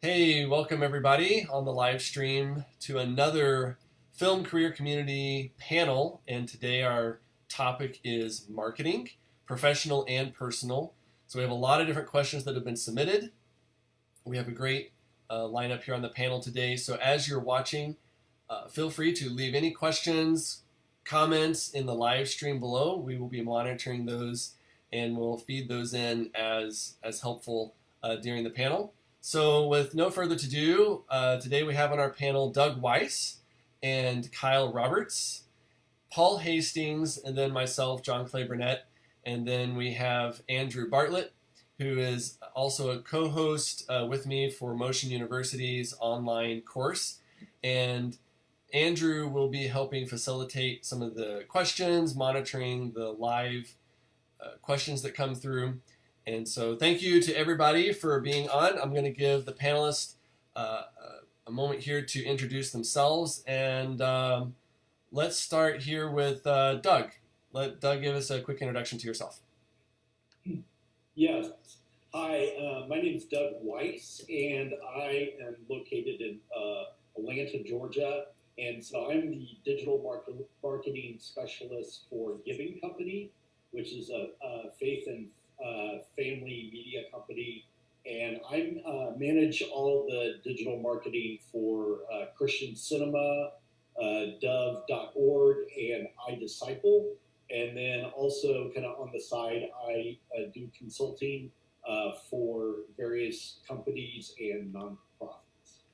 Hey, welcome everybody on the live stream to another Film Career Community panel. And today our topic is marketing, professional and personal. So we have a lot of different questions that have been submitted. We have a great lineup here on the panel today. So as you're watching, feel free to leave any questions, comments in the live stream below. We will be monitoring those and we'll feed those in as helpful during the panel. So with no further ado, today we have on our panel Doug Weiss and Kyle Roberts, Paul Hastings, and then myself, John Clay Burnett. And then we have Andrew Bartlett, who is also a co-host with me for Motion University's online course. And Andrew will be helping facilitate some of the questions, monitoring the live questions that come through. And so thank you to everybody for being on. I'm going to give the panelists a moment here to introduce themselves. And let's start here with Doug. Let Doug give us a quick introduction to yourself. Yes. Hi, my name is Doug Weiss, and I am located in Atlanta, Georgia. And so I'm the digital marketing specialist for Giving Company, which is a faith and family media company, and I manage all the digital marketing for Christian Cinema, Dove.org, and iDisciple. And then also kind of on the side, I do consulting for various companies and nonprofits.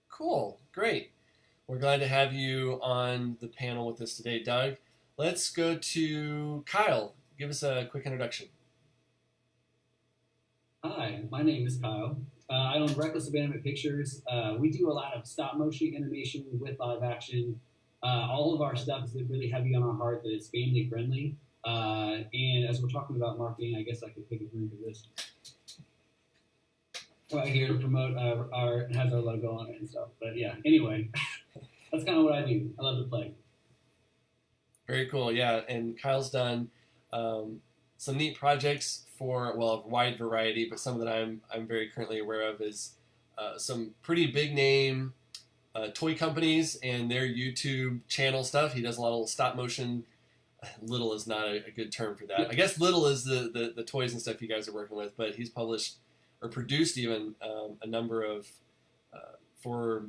Cool, great. We're glad to have you on the panel with us today, Doug. Let's go to Kyle. Give us a quick introduction. Hi, my name is Kyle. I own Reckless Abandonment Pictures. We do a lot of stop motion animation with live action. All of our stuff is really heavy on our heart that it's family friendly. And as we're talking about marketing, I guess I could take a drink of this. Right here to promote it has our logo on it and stuff. But yeah, anyway, that's kind of what I do. I love to play. Very cool, yeah. And Kyle's done some neat projects for, well, a wide variety, but some that I'm very currently aware of is some pretty big name toy companies and their YouTube channel stuff. He does a lot of stop motion. Little is not a good term for that. Yeah. I guess little is the toys and stuff you guys are working with, but he's published or produced even a number of for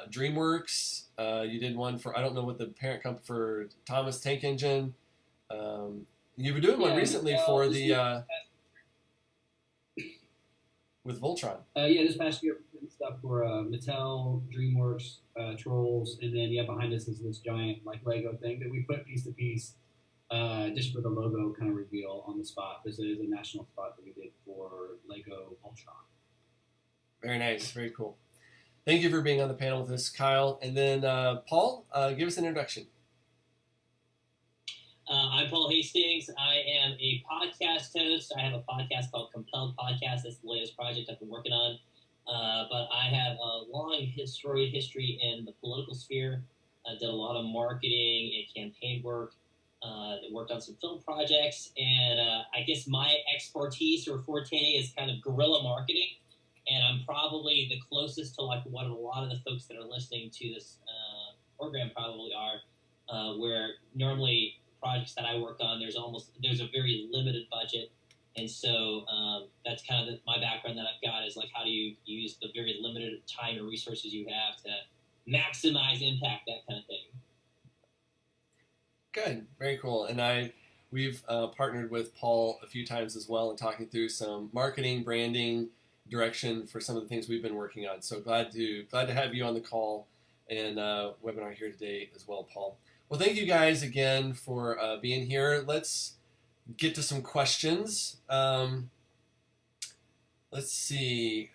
DreamWorks. You did one for, I don't know what the parent company for Thomas Tank Engine. You were doing one recently for the with Voltron. This past year we did stuff for Mattel, DreamWorks, Trolls, and then behind us is this giant like Lego thing that we put piece to piece just for the logo kind of reveal on the spot. This is a national spot that we did for Lego Voltron. Very nice, very cool. Thank you for being on the panel with us, Kyle. And then Paul, give us an introduction. I'm Paul Hastings. I am a podcast host. I have a podcast called Compelled Podcast. That's the latest project I've been working on. But I have a long history in the political sphere. I did a lot of marketing and campaign work. Worked on some film projects. And I guess my expertise or forte is kind of guerrilla marketing. And I'm probably the closest to like what a lot of the folks that are listening to this program probably are, where normally projects that I work on, there's a very limited budget. And so that's kind of my background that I've got is like, how do you use the very limited time and resources you have to maximize impact, that kind of thing. Good, very cool. And we've partnered with Paul a few times as well in talking through some marketing, branding, direction for some of the things we've been working on. So glad to have you on the call and webinar here today as well, Paul. Well, thank you guys again for being here. Let's get to some questions. Let's see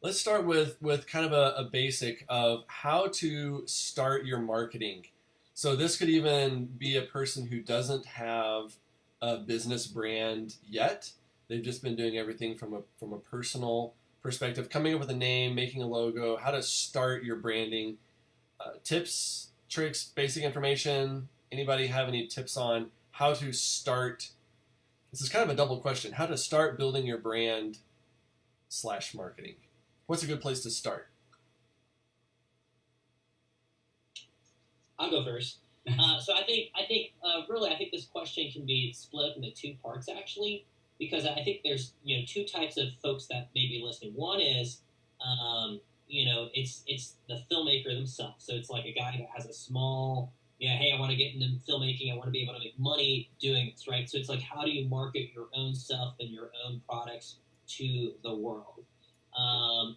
let's start with kind of a basic of how to start your marketing. So this could even be a person who doesn't have a business brand yet. They've just been doing everything from a personal perspective, coming up with a name, making a logo, how to start your branding. Tips, tricks, basic information. Anybody have any tips on how to start? This is kind of a double question. How to start building your brand slash marketing? What's a good place to start? I'll go first. So I think really this question can be split up into two parts actually, because I think there's two types of folks that may be listening. One is it's the filmmaker themselves. So it's like a guy that has a small hey, I want to get into filmmaking. I want to be able to make money doing this, right? So it's like, how do you market your own stuff and your own products to the world?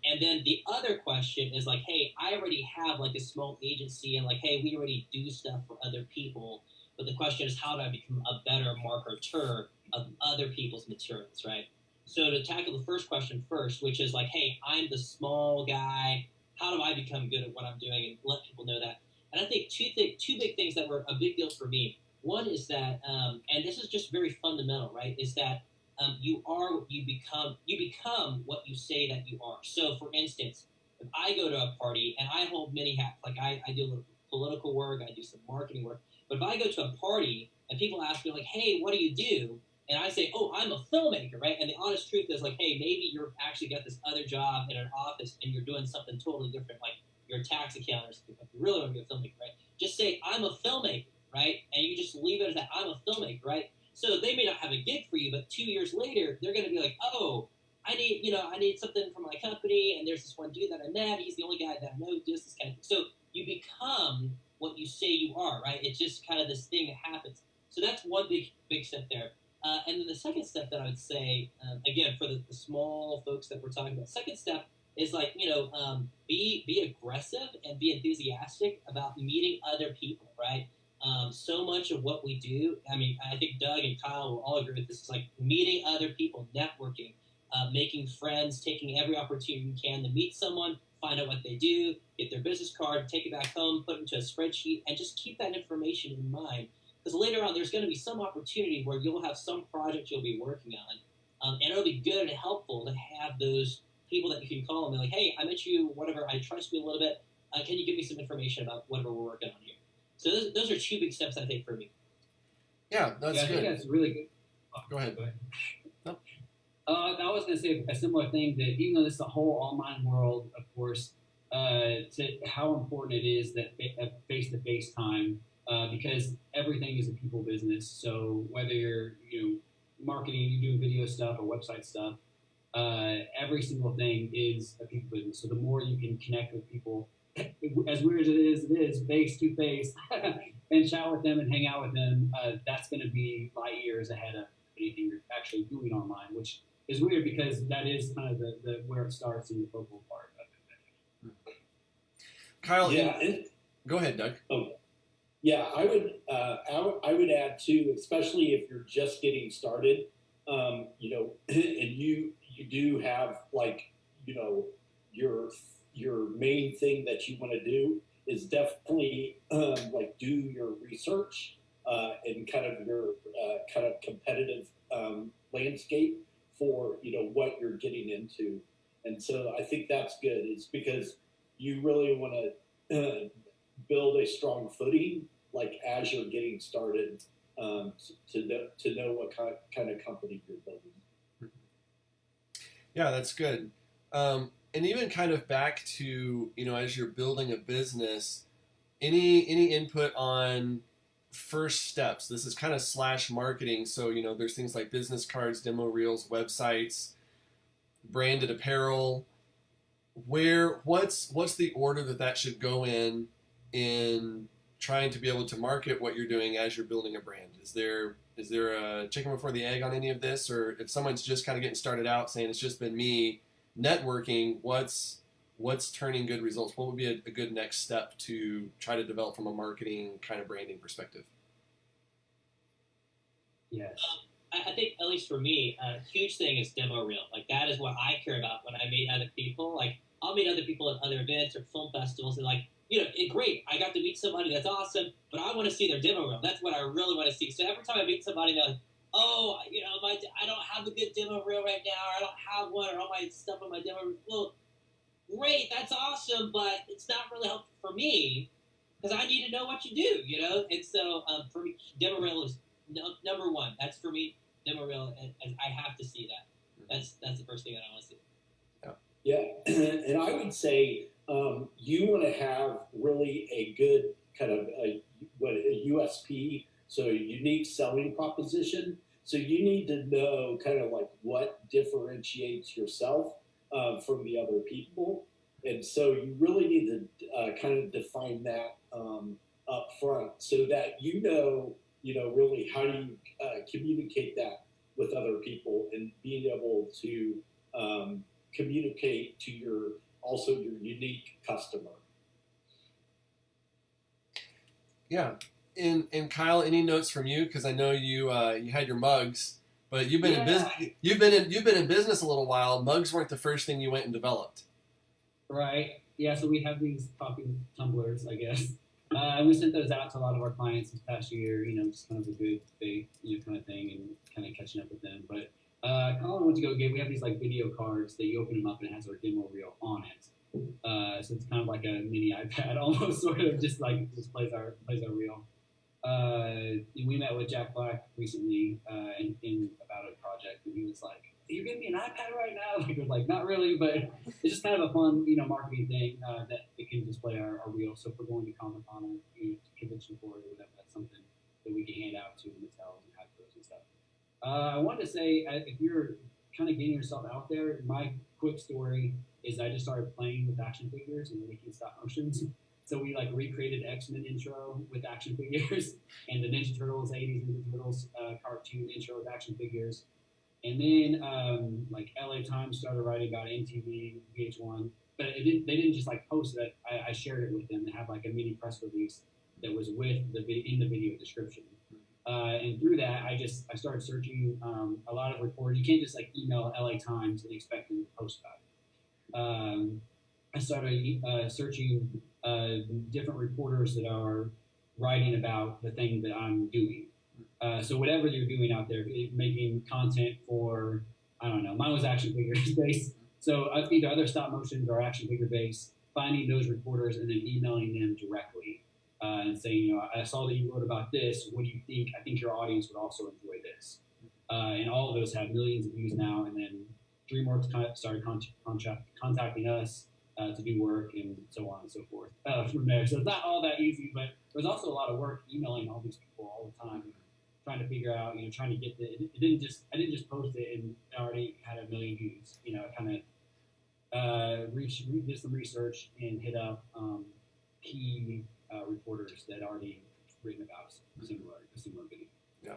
And then the other question is like, hey, I already have like a small agency and like, hey, we already do stuff for other people. But the question is, how do I become a better marketer of other people's materials, right? So to tackle the first question first, which is like, hey, I'm the small guy. How do I become good at what I'm doing and let people know that? And I think two big things that were a big deal for me. One is that, and this is just very fundamental, right, is that you are what you become. You become what you say that you are. So, for instance, if I go to a party and I hold many hats, like I do a little political work, I do some marketing work. But if I go to a party and people ask me like, "Hey, what do you do?" and I say, "Oh, I'm a filmmaker," right? And the honest truth is like, "Hey, maybe you're actually got this other job in an office and you're doing something totally different, like you're a tax accountant or something. But you really want to be a filmmaker, right? Just say, I'm a filmmaker, right? And you just leave it as that, I'm a filmmaker, right? So they may not have a gig for you, but 2 years later, they're going to be like, oh, I need something for my company, and there's this one dude that I met. He's the only guy that I know does this kind of thing. So you become what you say you are, right? It's just kind of this thing that happens. So that's one big step there. And then the second step that I would say, again, for the small folks that we're talking about, second step is like, be aggressive and be enthusiastic about meeting other people, right? So much of what we do, I mean, I think Doug and Kyle will all agree with this, is like meeting other people, networking, making friends, taking every opportunity you can to meet someone, find out what they do, get their business card, take it back home, put it into a spreadsheet, and just keep that information in mind. Because later on, there's going to be some opportunity where you'll have some project you'll be working on, and it'll be good and helpful to have those people that you can call and be like, hey, I met you, whatever, I trust you a little bit. Can you give me some information about whatever we're working on here? So those are two big steps, I think, for me. Yeah, that's good. I think that's really good. Go ahead. No. I was going to say a similar thing, that even though this is a whole online world, of course, to how important it is that face-to-face time, because everything is a people business. So whether you're marketing, you're doing video stuff or website stuff, every single thing is a people business. So the more you can connect with people, as weird as it is face to face, and chat with them and hang out with them, that's going to be light years ahead of anything you're actually doing online, which is weird because that is kind of the where it starts in the local part of it. Kyle, go ahead, Doug. Yeah, I would add too, especially if you're just getting started, and you do have your main thing that you want to do is definitely do your research and kind of your kind of competitive landscape for what you're getting into. And so I think that's good, is because you really want to build a strong footing as you're getting started, to know what kind of company you're building. Yeah, that's good. And even kind of back to, as you're building a business, any input on first steps? This is kind of slash marketing. So, there's things like business cards, demo reels, websites, branded apparel. What's the order that should go in trying to be able to market what you're doing as you're building a brand? Is there a chicken before the egg on any of this? Or if someone's just kind of getting started out saying it's just been me networking, what's turning good results? What would be a good next step to try to develop from a marketing kind of branding perspective? Yes. I think, at least for me, a huge thing is demo reel. Like, that is what I care about when I meet other people. Like, I'll meet other people at other events or film festivals, and great, I got to meet somebody, that's awesome, but I want to see their demo reel. That's what I really want to see. So every time I meet somebody, they're like, oh, I don't have a good demo reel right now, or I don't have one, or all my stuff on my demo reel. Well, great, that's awesome, but it's not really helpful for me because I need to know what you do, And so for me, demo reel is number one. That's for me, demo reel, and I have to see that. That's the first thing that I want to see. Yeah, and I would say you want to have really a good kind of a USP, so a unique selling proposition. So you need to know kind of like what differentiates yourself from the other people, and so you really need to kind of define that up front, so that really how do you communicate that with other people and being able to communicate to your unique customer. Yeah. And Kyle, any notes from you? Because I know you had your mugs, but you've been in business. You've been in business a little while. Mugs weren't the first thing you went and developed. Right. Yeah. So we have these coffee tumblers, I guess. And we sent those out to a lot of our clients this past year. Just kind of a good faith, kind of thing, and kind of catching up with them. But Colin went to go get. We have these like video cards that you open them up and it has our demo reel on it. So it's kind of like a mini iPad almost, sort of just plays our reel. We met with Jack Black recently in about a project, and he was like, "You're giving me an iPad right now?" Like, we're like, "Not really," but it's just kind of a fun, marketing thing that it can display our reel. So if we're going to Comic-Con or convention for it or whatever, that's something that we can hand out to Mattel and have those and stuff. I wanted to say, if you're kind of getting yourself out there, my quick story is I just started playing with action figures and making stop motions. So we recreated X-Men intro with action figures and the Ninja Turtles, 80s Ninja Turtles cartoon intro with action figures. And then LA Times started writing about MTV, VH1, but they didn't just post it. I shared it with them. They have a mini press release that was with in the video description. And through that, I started searching a lot of reporters. You can't just email LA Times and expect them to post about it. I started searching different reporters that are writing about the thing that I'm doing. So whatever you're doing out there, making content for, I don't know, mine was action figures based. So either other stop motions or action figure based, finding those reporters and then emailing them directly and saying, I saw that you wrote about this. What do you think? I think your audience would also enjoy this. And all of those have millions of views now. And then DreamWorks started contacting us to do work and so on and so forth from there. So it's not all that easy, but there's also a lot of work emailing all these people all the time, trying to figure out, trying to get I didn't just post it and it already had 1 million views. Kind of did some research and hit up key reporters that already written about a similar video. Yeah,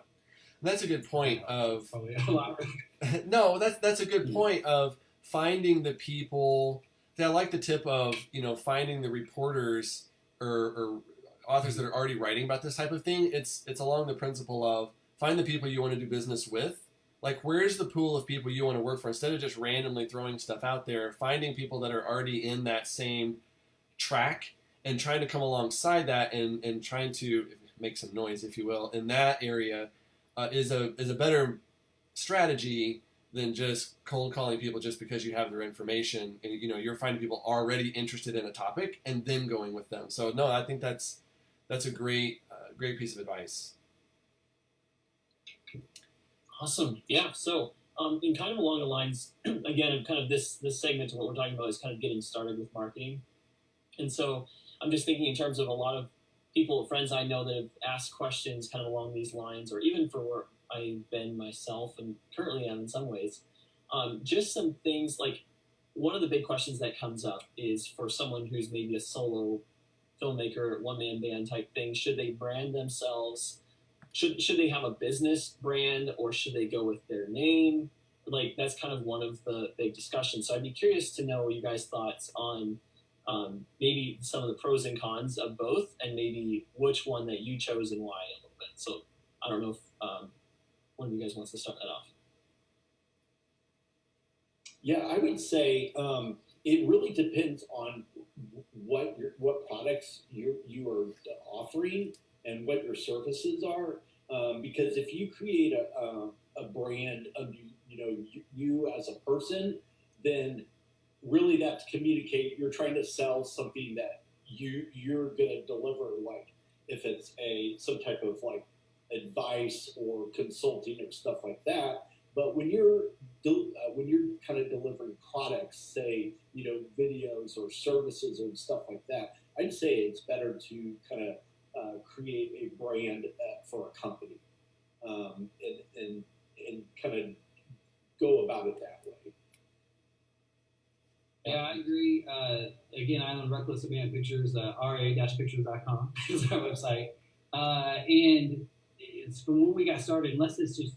that's a good point. Of probably a lot. No, that's a good point of finding the people. I like the tip of finding the reporters or authors that are already writing about this type of thing. It's along the principle of find the people you want to do business with. Where's the pool of people you want to work for? Instead of just randomly throwing stuff out there, finding people that are already in that same track and trying to come alongside that and trying to make some noise, if you will, in that area is a better strategy than just cold calling people just because you have their information and you're finding people already interested in a topic and then going with them. So no, I think that's a great piece of advice. Awesome. Yeah. So in kind of along the lines again of kind of this segment of what we're talking about is kind of getting started with marketing. And so I'm just thinking in terms of a lot of people, friends I know that have asked questions kind of along these lines, or even for where I've been myself and currently am in some ways. Just some things one of the big questions that comes up is for someone who's maybe a solo filmmaker, one-man band type thing, should they brand themselves? Should they have a business brand or should they go with their name? That's kind of one of the big discussions. So I'd be curious to know you guys' thoughts on maybe some of the pros and cons of both and maybe which one that you chose and why a little bit. So I don't know if one of you guys wants to start that off. Yeah, I would say it really depends on what products you are offering and what your services are. Because if you create a brand of you as a person, then really that's communicate. You're trying to sell something that you're going to deliver. If it's some type of advice or consulting or stuff like that. But when you're when you're kind of delivering products, say, videos or services and stuff like that, I'd say it's better to kind of create a brand for a company, and kind of go about it that way. Yeah, I agree. Again, I own Reckless Abandoned Pictures, ra-pictures.com is our website. And it's from when we got started, unless it's just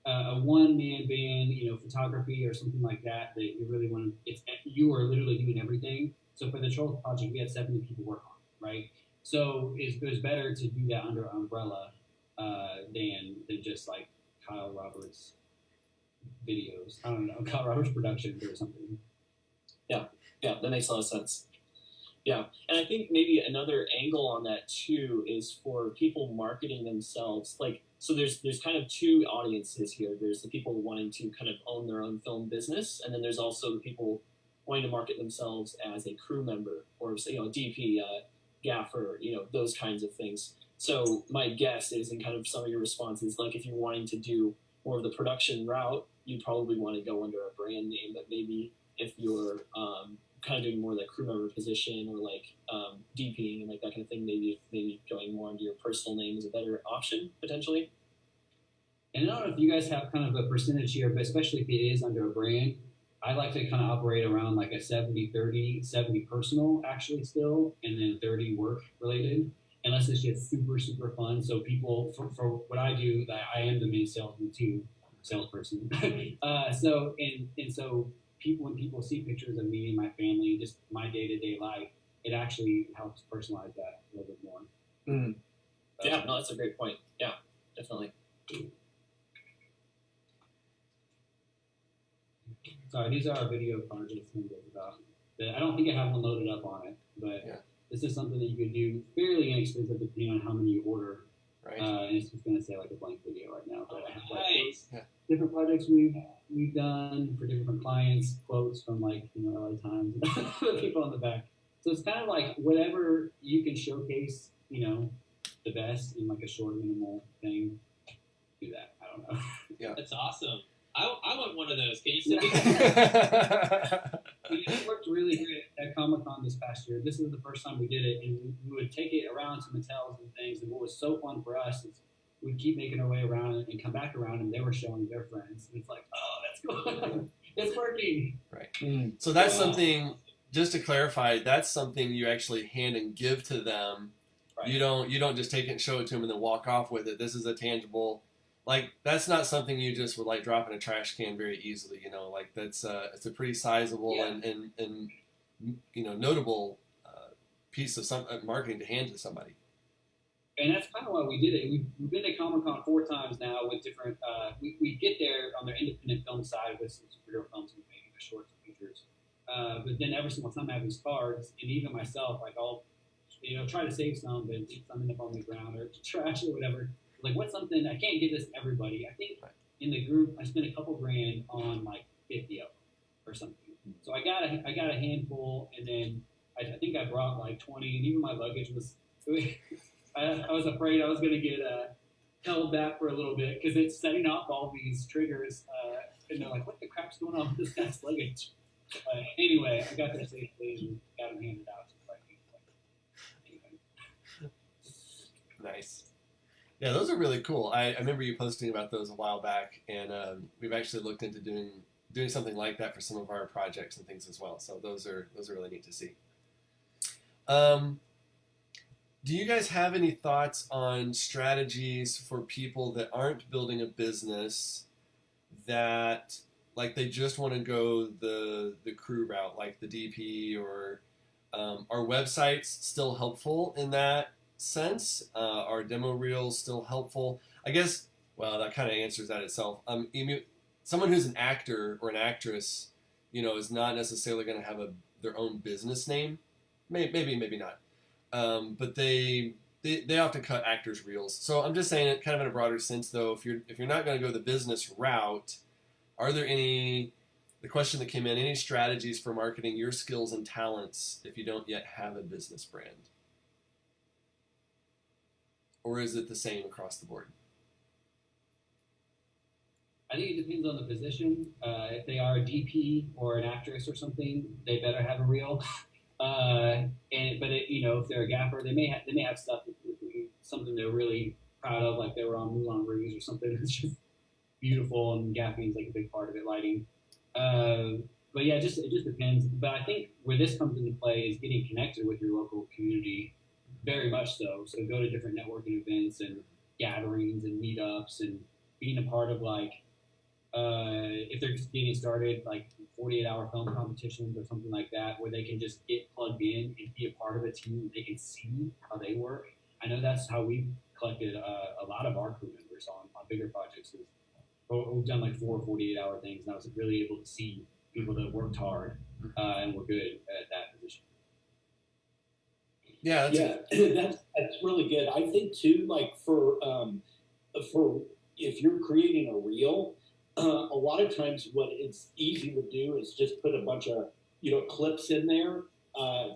a one-man band, photography or something like that you really want to, you are literally doing everything. So for the Trolls project, we had 70 people work on it, right? So it was better to do that under an umbrella than just like Kyle Roberts videos. I don't know, Kyle Roberts Productions or something. Yeah, that makes a lot of sense. Yeah, and I think maybe another angle on that too is for people marketing themselves. Like, so there's kind of two audiences here. There's the people wanting to kind of own their own film business, and then there's also the people wanting to market themselves as a crew member or DP, gaffer, those kinds of things. So my guess is, in kind of some of your responses, like if you're wanting to do more of the production route, you probably want to go under a brand name, but maybe if you're kind of doing more like crew member position or like DPing and like that kind of thing, maybe going more into your personal name is a better option potentially. And I don't know if you guys have kind of a percentage here, but especially if it is under a brand, I like to kind of operate around like a 70-30, 70 personal actually still, and then 30 work related, unless it's just super, super fun. So people, for what I do, I am the main salesperson. So when people see pictures of me and my family, just my day-to-day life, it actually helps personalize that a little bit more. Mm. Yeah, no, that's a great point. Yeah, definitely. Sorry, these are our video cards about. I don't think I have one loaded up on it, but this is something that you could do fairly inexpensive depending on how many you order. Right. And it's just going to say like a blank video right now. But I have Nice. different projects we've done for different clients, quotes from like LA Times, and people on the back. So it's kind of like whatever you can showcase, the best in like a short, minimal thing. Do that. I don't know. Yeah, That's awesome. I want one of those. Can you send me? It worked really good at Comic-Con this past year. This is the first time we did it, and we would take it around to Mattels and things. And what was so fun for us is we'd keep making our way around and come back around, and they were showing their friends. And it's like, oh, that's cool. It's working. Right. So that's something, just to clarify, that's something you actually hand and give to them. Right. You don't just take it and show it to them and then walk off with it. This is a tangible, like, that's not something you just would like drop in a trash can very easily. Like that's it's a pretty sizable and notable piece of some marketing to hand to somebody. And that's kind of why we did it. We've been to Comic-Con 4 times now with different. We get there on their independent film side with some superhero films and making the shorts and features. But then every single time I have these cards, and even myself, like I'll try to save some, but leave some up on the ground or trash or whatever. Like, what's something, I can't give this to everybody. I think in the group, I spent a couple grand on like 50 of them or something. So I got a handful, and then I think I brought like 20, and even my luggage was, I was afraid I was going to get held back for a little bit because it's setting off all these triggers, and they're like, what the crap's going on with this guy's luggage? Anyway, I got there safely and got them handed out. Nice. Yeah, those are really cool. I remember you posting about those a while back, and we've actually looked into doing something like that for some of our projects and things as well. So those are really neat to see. Do you guys have any thoughts on strategies for people that aren't building a business, that like they just want to go the crew route, like the DP, or are websites still helpful in that sense? Are demo reels still helpful? I guess, well, that kind of answers that itself. Someone who's an actor or an actress, is not necessarily going to have their own business name. Maybe not. But they often cut actors' reels. So I'm just saying it kind of in a broader sense, though. If you're not going to go the business route, are there the question that came in, any strategies for marketing your skills and talents if you don't yet have a business brand? Or is it the same across the board? I I think it depends on the position. If they are a DP or an actress or something, they better have a reel. If they're a gaffer, they may have stuff, something they're really proud of, like they were on Moulin Rouge or something. It's just beautiful, and gaffing is like a big part of it, lighting. But yeah, it just depends. But I think where this comes into play is getting connected with your local community, very much so. So go to different networking events and gatherings and meetups, and being a part of if they're just getting started, like 48-hour film competitions or something like that, where they can just get plugged in and be a part of a team. They can see how they work. I know that's how we've collected a lot of our crew members on bigger projects. We've done like 4 48-hour things, and I was really able to see people that worked hard and were good at that position. Yeah, that's really good. I think too, like for if you're creating a reel, a lot of times what it's easy to do is just put a bunch of clips in there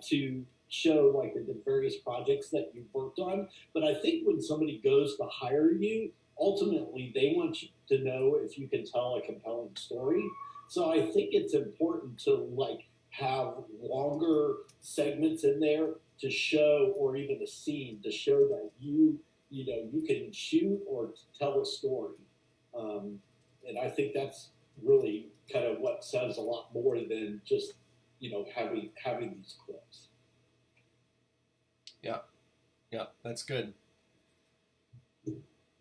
to show like the various projects that you've worked on. But I think when somebody goes to hire you, ultimately they want you to know if you can tell a compelling story. So I think it's important to like have longer segments in there to show, or even a scene to show that you can shoot or tell a story. And I think that's really kind of what says a lot more than just having these clips. Yeah, that's good.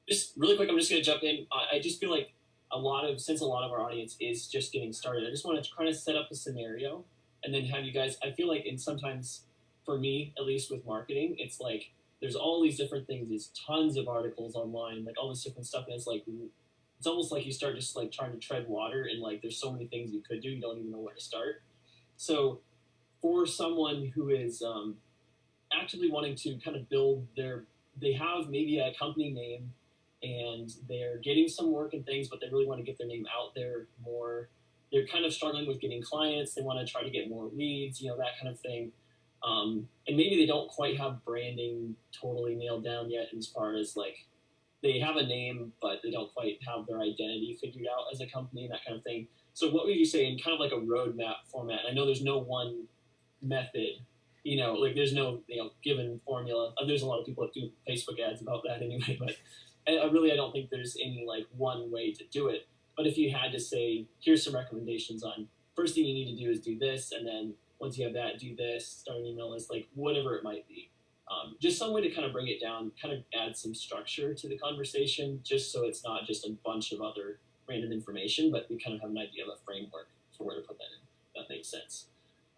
Just really quick, I'm just going to jump in. I just feel like since a lot of our audience is just getting started, I just want to kind of set up a scenario and then have you guys, I feel like, and sometimes for me, at least with marketing, it's like there's all these different things, there's tons of articles online, like all this different stuff, and it's almost like you start just like trying to tread water, and like there's so many things you could do, you don't even know where to start. So for someone who is actively wanting to kind of they have maybe a company name and they're getting some work and things, but they really want to get their name out there more. They're kind of struggling with getting clients. They want to try to get more leads, that kind of thing. And maybe they don't quite have branding totally nailed down yet, as far as like they have a name, but they don't quite have their identity figured out as a company and that kind of thing. So what would you say in kind of like a roadmap format? I know there's no one method, like there's no given formula. There's a lot of people that do Facebook ads about that anyway, but I don't think there's any like one way to do it. But if you had to say, here's some recommendations on first thing you need to do is do this, and then once you have that, do this, start an email list, like whatever it might be. Just some way to kind of bring it down, kind of add some structure to the conversation, just so it's not just a bunch of other random information, but we kind of have an idea of a framework for where to put that in. If that makes sense.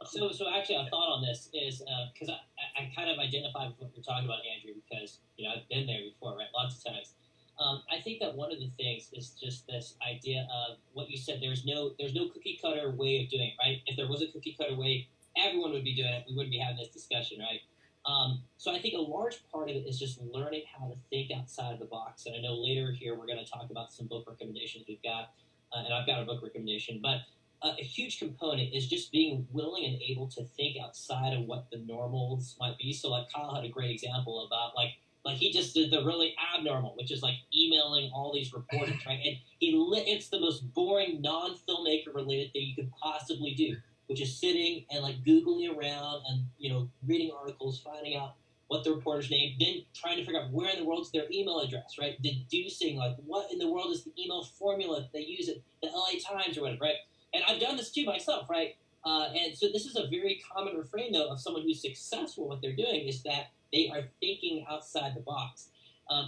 So actually, a thought on this is because I kind of identify with what you're talking about, Andrew, because I've been there before, right? Lots of times. I think that one of the things is just this idea of what you said. There's no cookie cutter way of doing it, right? If there was a cookie cutter way, everyone would be doing it. We wouldn't be having this discussion, right? So I think a large part of it is just learning how to think outside of the box. And I know later here we're going to talk about some book recommendations we've got, and I've got a book recommendation. But a huge component is just being willing and able to think outside of what the normals might be. So like Kyle had a great example about like he just did the really abnormal, which is like emailing all these reporters, right? And it's the most boring non-filmmaker related thing you could possibly do, which is sitting and like Googling around and, reading articles, finding out what the reporter's name, then trying to figure out where in the world's their email address, right? Deducing like what in the world is the email formula that they use at the LA Times or whatever, right? And I've done this too myself, right? And so this is a very common refrain, though, of someone who's successful. What they're doing is that they are thinking outside the box.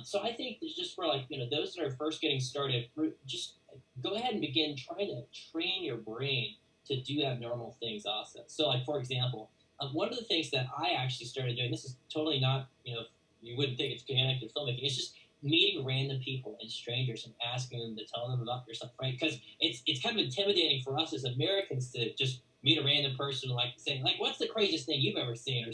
So I think just for those that are first getting started, just go ahead and begin trying to train your brain to do abnormal things also. So like, for example, one of the things that I actually started doing, this is totally not, you wouldn't think it's connected to filmmaking, it's just meeting random people and strangers and asking them to tell them about yourself, right? Because it's kind of intimidating for us as Americans to just meet a random person and saying what's the craziest thing you've ever seen, or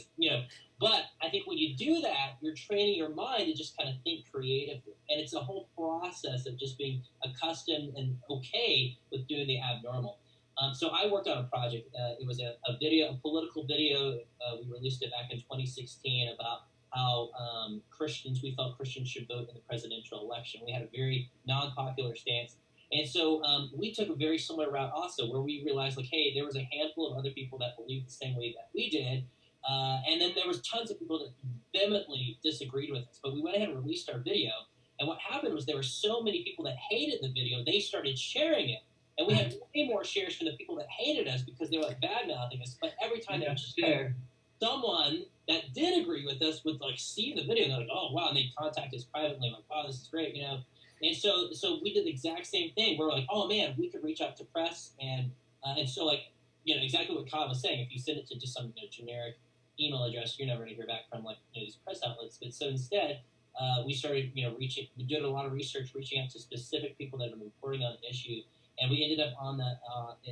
But I think when you do that, you're training your mind to just kind of think creatively, and it's a whole process of just being accustomed and okay with doing the abnormal. So I worked on a project. It was a political video. We released it back in 2016 about how we felt Christians should vote in the presidential election. We had a very non-popular stance. And so we took a very similar route also, where we realized, like, hey, there was a handful of other people that believed the same way that we did. And then there was tons of people that vehemently disagreed with us. But we went ahead and released our video. And what happened was there were so many people that hated the video, they started sharing it. And we had way more shares from the people that hated us because they were like bad-mouthing us. But every time they would share, someone that did agree with us would like see the video and they're like, oh, wow. And they'd contact us privately, like, wow, this is great, you know. And so we did the exact same thing. We're like, oh, man, we could reach out to press. And so, like, you know, exactly what Kyle was saying. If you send it to just some generic email address, you're never going to hear back from, like, you know, these press outlets. But so instead, we started, you know, we did a lot of research, reaching out to specific people that have been reporting on the issue. And we ended up on the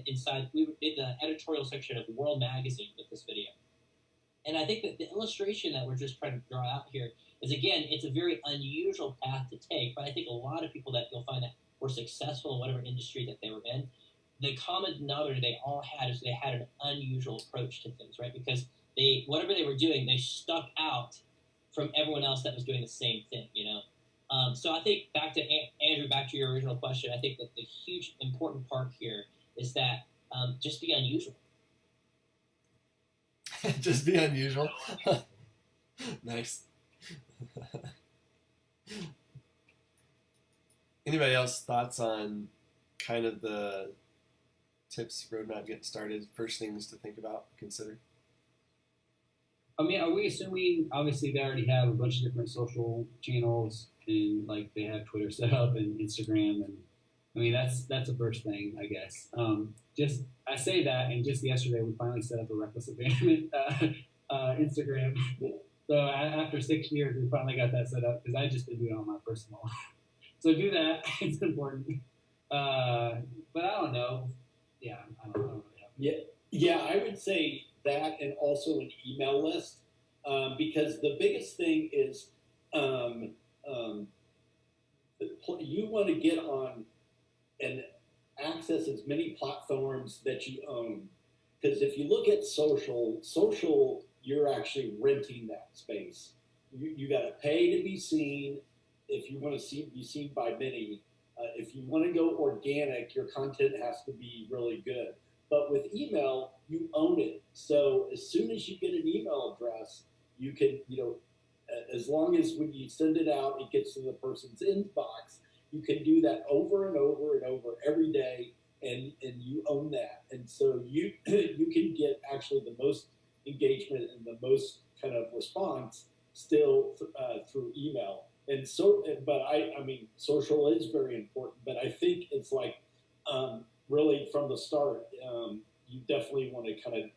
inside, we did the editorial section of World Magazine with this video. And I think that the illustration that we're just trying to draw out here is, again, it's a very unusual path to take, but I think a lot of people that you'll find that were successful in whatever industry that they were in, the common denominator they all had is they had an unusual approach to things, right? Because whatever they were doing, they stuck out from everyone else that was doing the same thing, you know? So I think back to Andrew, back to your original question, I think that the huge important part here is that just be unusual. Just be unusual. Nice. Anybody else thoughts on kind of the tips, roadmap, getting started, first things to think about, consider? I mean, are we assuming, obviously, they already have a bunch of different social channels and, like, they have Twitter set up and Instagram, and, I mean, that's the first thing, I guess. I say that, and just yesterday we finally set up a reckless abandonment Instagram. So after 6 years, we finally got that set up because I just been doing it on my personal. So do that. It's important. But I don't know. Yeah, I don't know. Yeah, I would say that, and also an email list, because the biggest thing is you want to get on and access as many platforms that you own. Because if you look at social, you're actually renting that space. You got to pay to be seen if you want to be seen by many. If you want to go organic, your content has to be really good. But with email, you own it. So as soon as you get an email address, you can, you know, as long as when you send it out, it gets to the person's inbox, you can do that over and over and over every day, and you own that. And so you can get actually the most engagement and the most kind of response still through email. And so, but I mean, social is very important, but I think it's like really from the start, you definitely want to kind of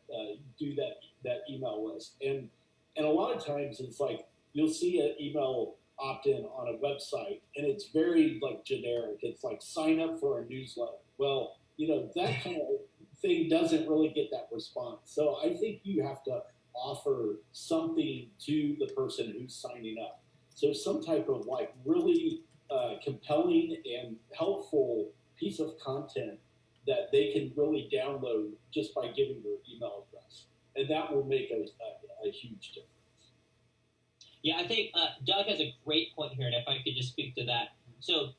do that email list. And a lot of times it's like you'll see an email opt-in on a website, and it's very like generic. It's like sign up for a newsletter. Well, you know, that kind of thing doesn't really get that response. So I think you have to offer something to the person who's signing up. So some type of like really compelling and helpful piece of content that they can really download just by giving their email address. And that will make a huge difference. Yeah, I think Doug has a great point here, and if I could just speak to that. So,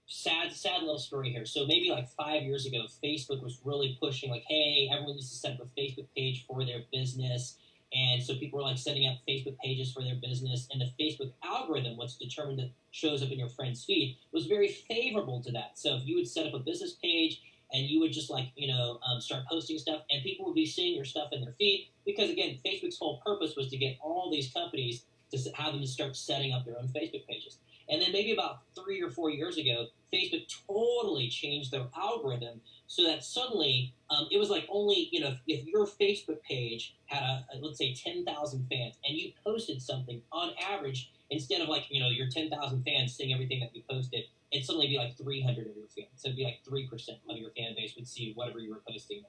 sad little story here. So maybe like 5 years ago, Facebook was really pushing like, hey, everyone needs to set up a Facebook page for their business. And so people were like setting up Facebook pages for their business, and the Facebook algorithm, what's determined that shows up in your friend's feed, was very favorable to that. So if you would set up a business page and you would just like, you know, start posting stuff, and people would be seeing your stuff in their feed, because again, Facebook's whole purpose was to get all these companies to have them to start setting up their own Facebook pages. And then maybe about 3 or 4 years ago, Facebook totally changed their algorithm so that suddenly it was like only, you know, if your Facebook page had let's say 10,000 fans and you posted something, on average, instead of like, you know, your 10,000 fans seeing everything that you posted, it'd suddenly be like 300 of your fans. So it'd be like 3% of your fan base would see whatever you were posting now.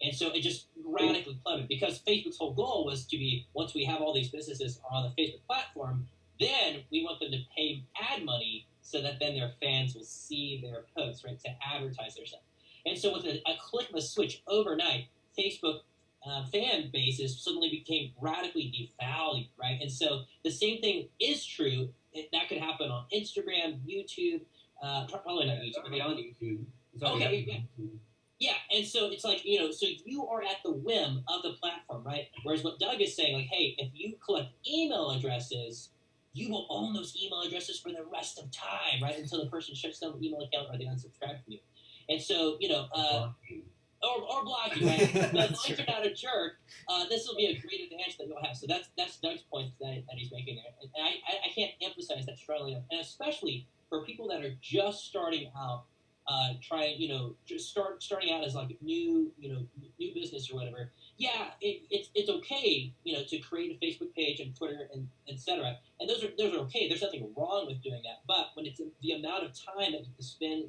And so it just radically plummeted, because Facebook's whole goal was to be, once we have all these businesses on the Facebook platform, then we want them to pay ad money so that then their fans will see their posts, right, to advertise their stuff. And so with a click of a switch overnight, Facebook fan bases suddenly became radically devalued, right? And so the same thing is true. That could happen on Instagram, YouTube, Probably not YouTube. It's already on YouTube. It's Okay, already yeah. on YouTube. Yeah, and so it's like, so you are at the whim of the platform, right? Whereas what Doug is saying, like, hey, if you collect email addresses, you will own those email addresses for the rest of time, right? Until the person shuts down the email account or they unsubscribe from you. And so, or block you, right? But as long as you're not a jerk, this will be a great advantage that you'll have. So that's Doug's point that he's making there. And I can't emphasize that strongly enough. And especially for people that are just starting out, just starting out as like a new business or whatever. Yeah, it's okay, to create a Facebook page and Twitter and etc. And those are okay. There's nothing wrong with doing that. But when it's the amount of time that you can spend,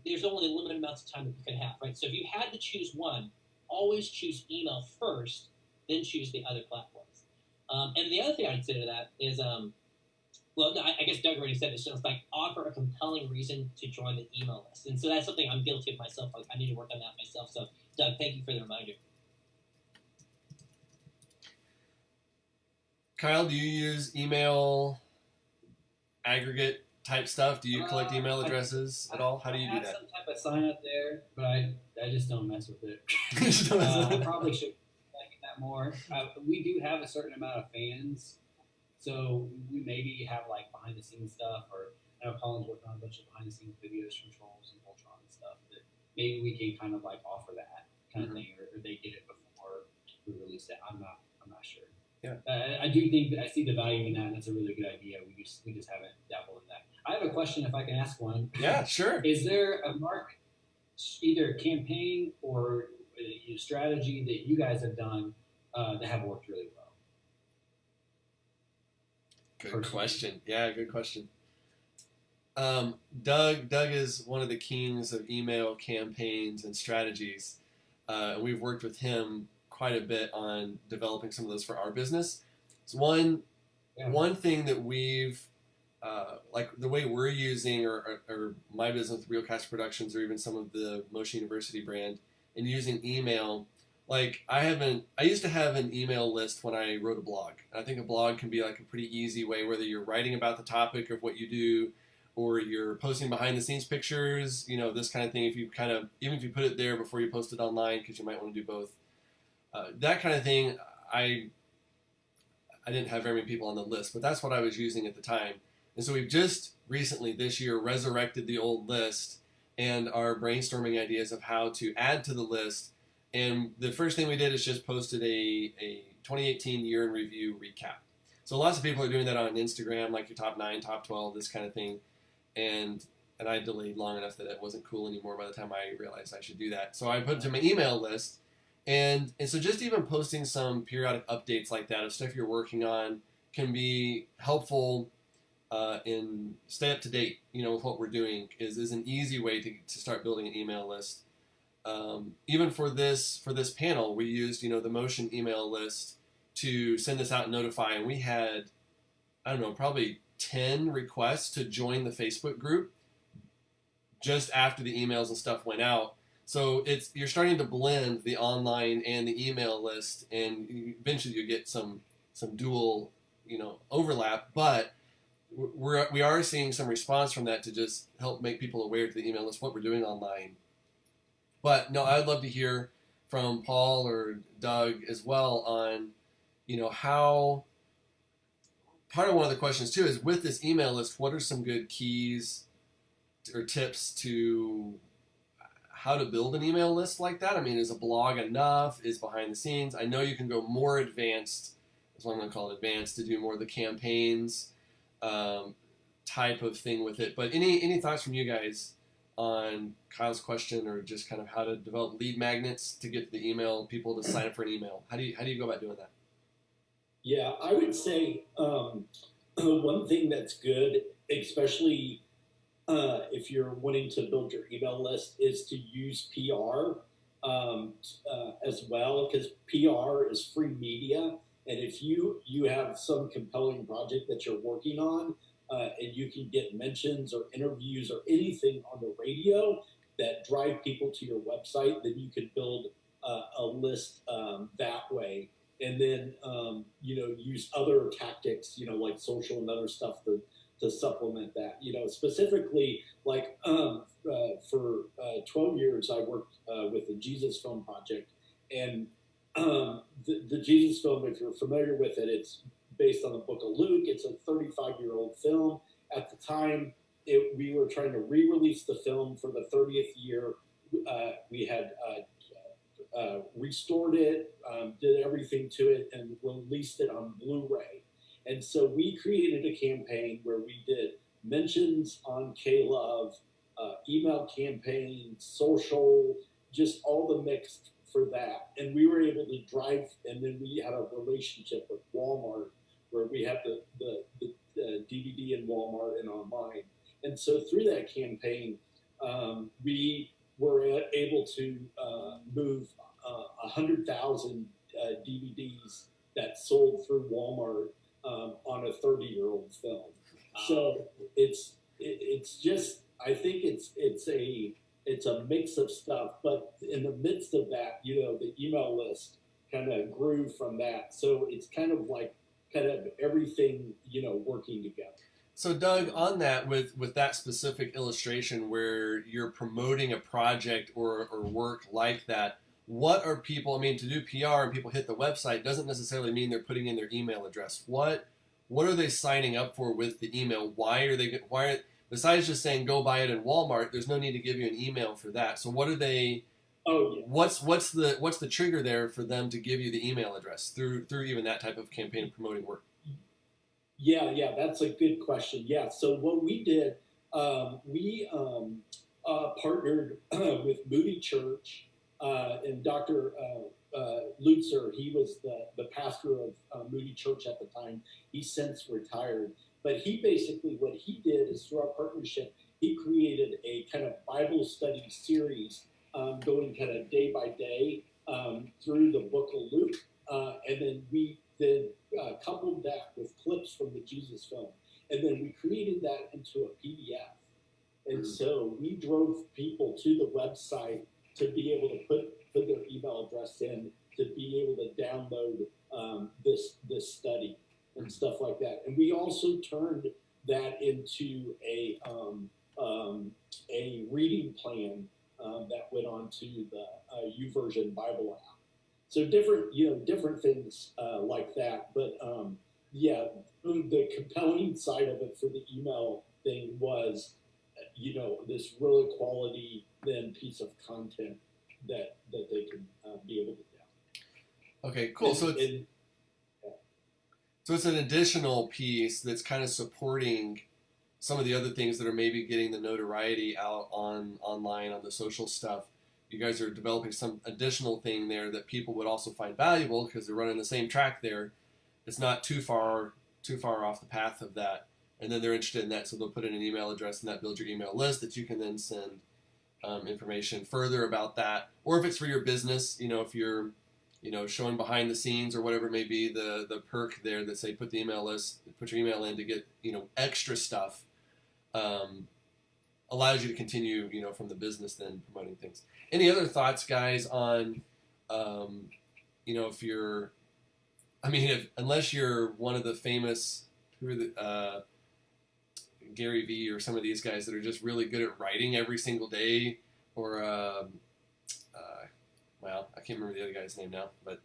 there's only limited amounts of time that you can have, right? So if you had to choose one, always choose email first, then choose the other platforms. And the other thing I'd say to that is, well, no, I guess Doug already said it. So it's like offer a compelling reason to join the email list. And so that's something I'm guilty of myself. Like I need to work on that myself. So Doug, thank you for the reminder. Kyle, do you use email aggregate type stuff? Do you collect email addresses at all? How do you do I have that? some type of sign up there, but I just don't mess with it. I probably should like that more. We do have a certain amount of fans, so we maybe have like behind the scenes stuff, or I know Colin's working on a bunch of behind the scenes videos from Trolls and Voltron and stuff that maybe we can kind of like offer that kind of thing, or they get it before we release it. I'm not sure. Yeah. I do think that I see the value in that, and that's a really good idea. We just haven't dabbled in that. I have a question, if I can ask one. Yeah, sure. Is there a either campaign or a strategy that you guys have done that have worked really well? Good question. Yeah, good question. Doug is one of the kings of email campaigns and strategies. We've worked with him quite a bit on developing some of those for our business. It's one thing that we've like the way we're using or my business, Realcast Productions, or even some of the Motion University brand, and using email. Like I used to have an email list when I wrote a blog. I think a blog can be like a pretty easy way, whether you're writing about the topic of what you do, or you're posting behind the scenes pictures, this kind of thing. If you even if you put it there before you post it online, because you might want to do both. That kind of thing, I didn't have very many people on the list, but that's what I was using at the time. And so we've just recently this year resurrected the old list and are brainstorming ideas of how to add to the list. And the first thing we did is just posted a 2018 year in review recap. So lots of people are doing that on Instagram, like your top 9, top 12, this kind of thing. And I delayed long enough that it wasn't cool anymore by the time I realized I should do that. So I put it to my email list. And so just even posting some periodic updates like that of stuff you're working on can be helpful in stay up to date, with what we're doing is an easy way to start building an email list. Even for this panel, we used, the Motion email list to send this out and notify. And we had, I don't know, probably 10 requests to join the Facebook group just after the emails and stuff went out. So you're starting to blend the online and the email list, and eventually you get some dual, overlap. But we are seeing some response from that to just help make people aware to the email list what we're doing online. But no, I'd love to hear from Paul or Doug as well on, how. Part of one of the questions too is with this email list, what are some good keys or tips to how to build an email list like that? I mean, is a blog enough? Is behind the scenes? I know you can go more advanced, that's what I'm going to call it, advanced, to do more of the campaigns type of thing with it. But any thoughts from you guys on Kyle's question, or just kind of how to develop lead magnets to get the email people to sign up for an email? How do you go about doing that? Yeah, I would say one thing that's good, especially if you're wanting to build your email list, is to use PR as well, because PR is free media. And if you have some compelling project that you're working on, and you can get mentions or interviews or anything on the radio that drive people to your website, then you could build a list that way. And then, use other tactics, like social and other stuff to to supplement that. Specifically, like for 12 years, I worked with the Jesus Film Project, and the Jesus Film, if you're familiar with it, it's based on the book of Luke. It's a 35-year-old film. At the time, we were trying to re-release the film for the 30th year. We had restored it, did everything to it, and released it on Blu-ray. And so we created a campaign where we did mentions on K-Love, email campaigns, social, just all the mix for that. And we were able to drive, and then we had a relationship with Walmart where we had the DVD in Walmart and online. And so through that campaign, we were able to move 100,000 DVDs that sold through Walmart on a 30-year-old film. So it's just, I think it's a mix of stuff, but in the midst of that, the email list kind of grew from that. So it's kind of everything, working together. So Doug, on that, with that specific illustration where you're promoting a project or work like that, what are people, to do PR and people hit the website doesn't necessarily mean they're putting in their email address. What are they signing up for with the email? Besides just saying go buy it in Walmart, there's no need to give you an email for that. So what are they, what's the trigger there for them to give you the email address through even that type of campaign promoting work? Yeah, that's a good question. Yeah, so what we did, we partnered with Moody Church, and Dr. Lutzer. He was the pastor of Moody Church at the time. He's since retired. But he basically, what he did is through our partnership, he created a kind of Bible study series going kind of day by day through the book of Luke. And then we coupled that with clips from the Jesus Film. And then we created that into a PDF. And so we drove people to the website to be able to put their email address in, to be able to download this study and stuff like that. And we also turned that into a reading plan that went on to the YouVersion Bible app. So different things like that. But the compelling side of it for the email thing was, this really quality then piece of content that they could be able to do. Okay, cool. So it's an additional piece that's kind of supporting some of the other things that are maybe getting the notoriety out online on the social stuff. You guys are developing some additional thing there that people would also find valuable because they're running the same track there. It's not too far off the path of that. And then they're interested in that, so they'll put in an email address, and that builds your email list that you can then send information further about that. Or if it's for your business, if you're showing behind the scenes or whatever it may be, the perk there that say put the email list, put your email in to get extra stuff, allows you to continue from the business then promoting things. Any other thoughts, guys, on if you're, unless you're one of the famous, who are the Gary Vee or some of these guys that are just really good at writing every single day, or I can't remember the other guy's name now, but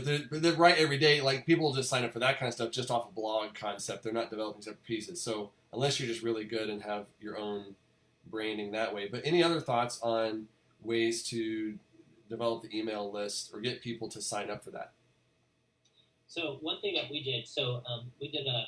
they write every day. Like, people just sign up for that kind of stuff just off a blog concept. They're not developing separate pieces. So unless you're just really good and have your own branding that way. But any other thoughts on ways to develop the email list or get people to sign up for that? So one thing that we did, we did a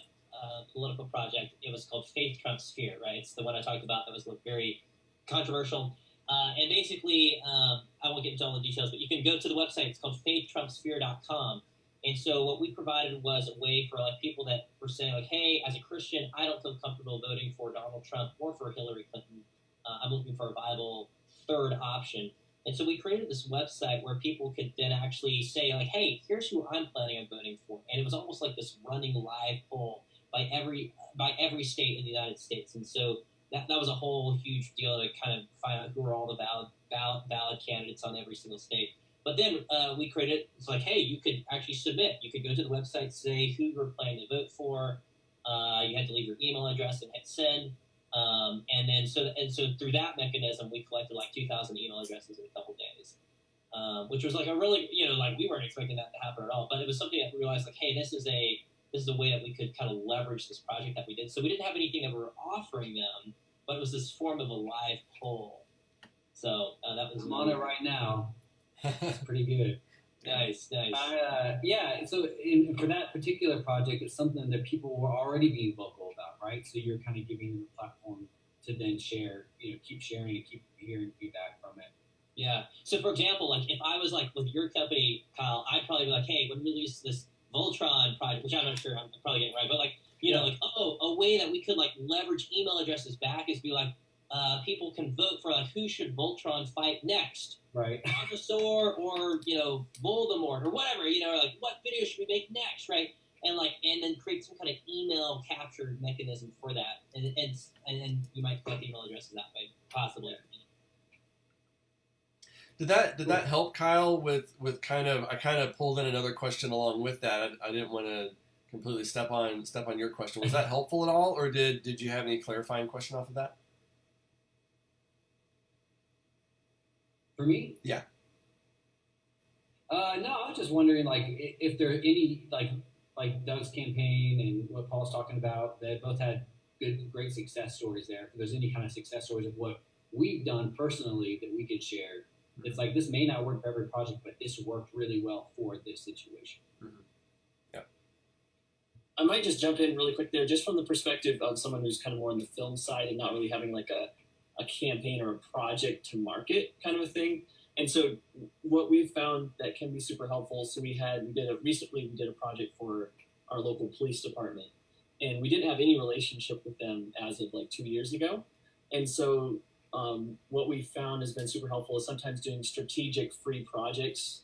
political project. It was called Faith Trumps Fear, right? It's the one I talked about that was very controversial. And basically, I won't get into all the details, but you can go to the website. It's called faithtrumpsfear.com. And so what we provided was a way for people that were saying, hey, as a Christian, I don't feel comfortable voting for Donald Trump or for Hillary Clinton. I'm looking for a viable third option. And so we created this website where people could then actually say, hey, here's who I'm planning on voting for. And it was almost like this running live poll by every state in the United States. And so that was a whole huge deal to kind of find out who were all the valid candidates on every single state. But then we created, it's hey, you could actually submit. You could go to the website, say who you're planning to vote for, You had to leave your email address and hit send. So through that mechanism, we collected like 2,000 email addresses in a couple days, which was like a really, like we weren't expecting that to happen at all. But it was something that we realized, like, hey, this is a way that we could kind of leverage this project that we did. So we didn't have anything that we were offering them, but it was this form of a live poll. So that was I'm on it right now. It's pretty good. Nice. So for that particular project, it's something that people were already being vocal about, right? So you're kind of giving them a platform to then share, keep sharing and keep hearing feedback from it. Yeah. So for example, like if I was like with your company, Kyle, I'd probably be like, hey, when we release this Voltron project, which I'm not sure I'm probably getting right, but like, like, a way that we could like leverage email addresses back is be like, people can vote for like who should Voltron fight next, right? Dinosaur or Voldemort or whatever, or like what video should we make next, right? And then create some kind of email capture mechanism for that, and you might collect email addresses that way, possibly. Did that help, Kyle? With I kind of pulled in another question along with that. I didn't want to completely step on your question. Was that helpful at all, or did you have any clarifying question off of that? For me? Yeah. No, I was just wondering, like, if there are any, like Doug's campaign and what Paul's talking about, they both had great success stories there. If there's any kind of success stories of what we've done personally that we could share, it's like, this may not work for every project, but this worked really well for this situation. Mm-hmm. Yeah. I might just jump in really quick there, just from the perspective of someone who's kind of more on the film side and not really having like a campaign or a project to market kind of a thing. And so what we've found that can be super helpful, so recently we did a project for our local police department, and we didn't have any relationship with them as of like 2 years ago. And so what we found has been super helpful is sometimes doing strategic free projects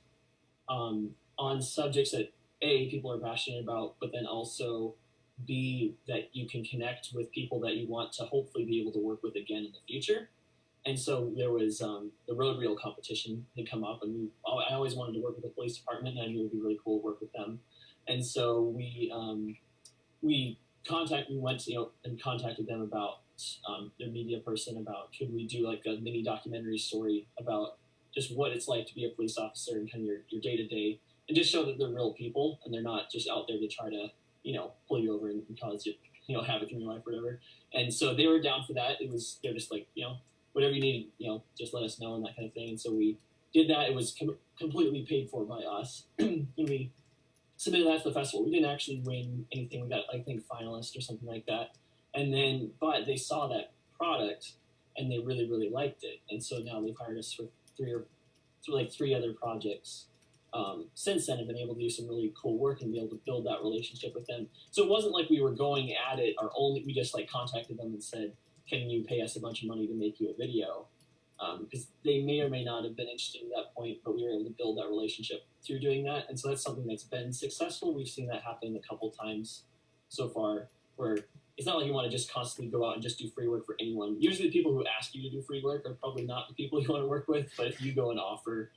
on subjects that A, people are passionate about, but then also B, that you can connect with people that you want to hopefully be able to work with again in the future. And so there was the road reel competition had come up, and I always wanted to work with the police department, and I knew it would be really cool to work with them. And so we went and contacted them about their media person about, could we do like a mini documentary story about just what it's like to be a police officer and kind of your day-to-day, and just show that they're real people and they're not just out there to try to pull you over and cause you havoc in your life or whatever. And so they were down for that. They're just like, whatever you need, just let us know and that kind of thing. And so we did that. It was completely paid for by us. And we submitted that to the festival. We didn't actually win anything. We got, I think, finalist or something like that. And then, but they saw that product and they really, really liked it. And so now they've hired us for three other projects. Since then, have been able to do some really cool work and be able to build that relationship with them. So it wasn't like we were going at it, we just like contacted them and said, can you pay us a bunch of money to make you a video? Because they may or may not have been interested at that point, but we were able to build that relationship through doing that. And so that's something that's been successful. We've seen that happen a couple times so far, where it's not like you want to just constantly go out and just do free work for anyone. Usually the people who ask you to do free work are probably not the people you want to work with, but if you go and offer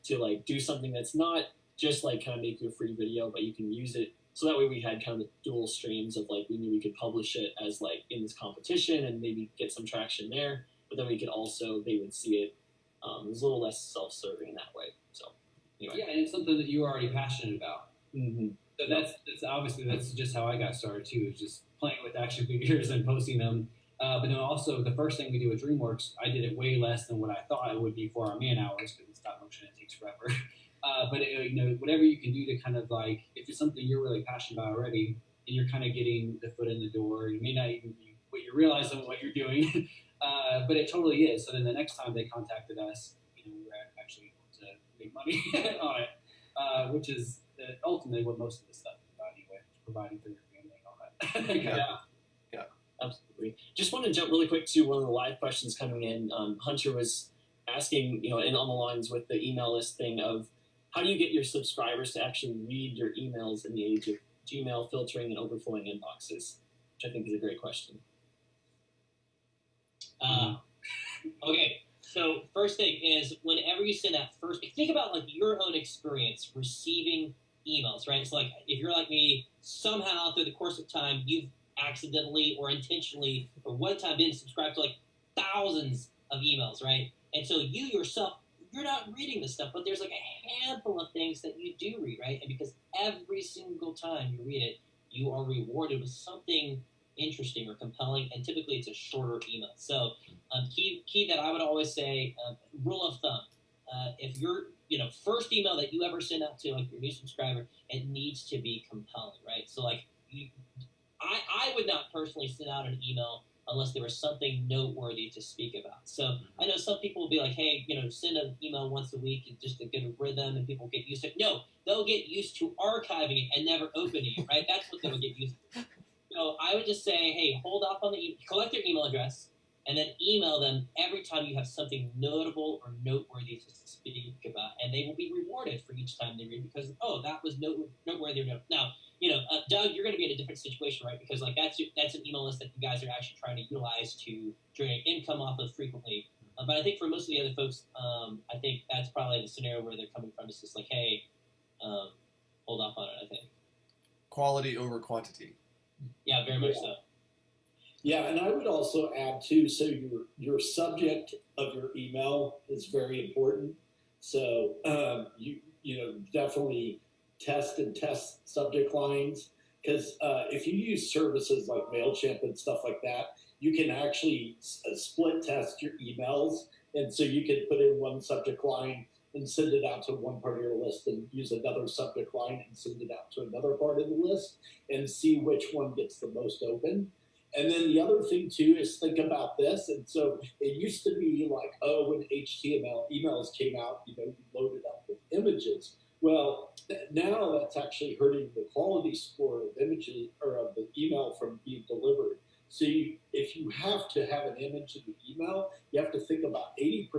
to like do something that's not just like kind of make you a free video, but you can use it. So that way we had kind of the dual streams of like, we knew we could publish it as like in this competition and maybe get some traction there, but then we could also, they would see it. It was a little less self-serving in that way. So anyway. Yeah, and it's something that you were already passionate about. Mm-hmm. So that's obviously, that's just how I got started too, is just playing with action figures and posting them. But then also the first thing we do at DreamWorks, I did it way less than what I thought it would be for our man hours, because it's stop motion, it takes forever. But whatever you can do to kind of like, if it's something you're really passionate about already, and you're kind of getting the foot in the door, you may not even be what you realize of what you're doing, but it totally is. So then the next time they contacted us, we were actually able to make money on it, which is ultimately what most of this stuff is about anyway, providing for your family and all that. Yeah, absolutely. Just want to jump really quick to one of the live questions coming in. Hunter was asking, and on the lines with the email list thing of, how do you get your subscribers to actually read your emails in the age of Gmail filtering and overflowing inboxes? Which I think is a great question. Okay, so first thing is, whenever you send that first, think about like your own experience receiving emails, right? So like, if you're like me, somehow through the course of time, you've accidentally or intentionally or one time been subscribed to like thousands of emails, right? And so you yourself, you're not reading this stuff, but there's like a handful of things that you do read, right? And because every single time you read it, you are rewarded with something interesting or compelling, and typically it's a shorter email. So key that I would always say, rule of thumb, if your first email that you ever send out to like your new subscriber, it needs to be compelling, right? So like I would not personally send out an email unless there was something noteworthy to speak about. So I know some people will be like, hey, send an email once a week just to get a rhythm and people get used to it. No, they'll get used to archiving it and never opening it, right? That's what they'll get used to. So I would just say, hey, hold off on collect their email address and then email them every time you have something notable or noteworthy to speak about. And they will be rewarded for each time they read because, oh, that was noteworthy or no. Now, Doug, you're going to be in a different situation, right? Because like that's an email list that you guys are actually trying to utilize to generate income off of frequently. But I think for most of the other folks, I think that's probably the scenario where they're coming from. It's just like, hey, hold off on it, I think. Quality over quantity. Yeah, very much so. Yeah, and I would also add too, so your subject of your email is very important. So you definitely test subject lines, because if you use services like MailChimp and stuff like that, you can actually split test your emails, and so you can put in one subject line and send it out to one part of your list and use another subject line and send it out to another part of the list and see which one gets the most open. And then the other thing too is think about this. And so it used to be like, oh, when HTML emails came out, you loaded up with images. Well, now that's actually hurting the quality score of images or of the email from being delivered. So if you have to have an image in the email, you have to think about 80%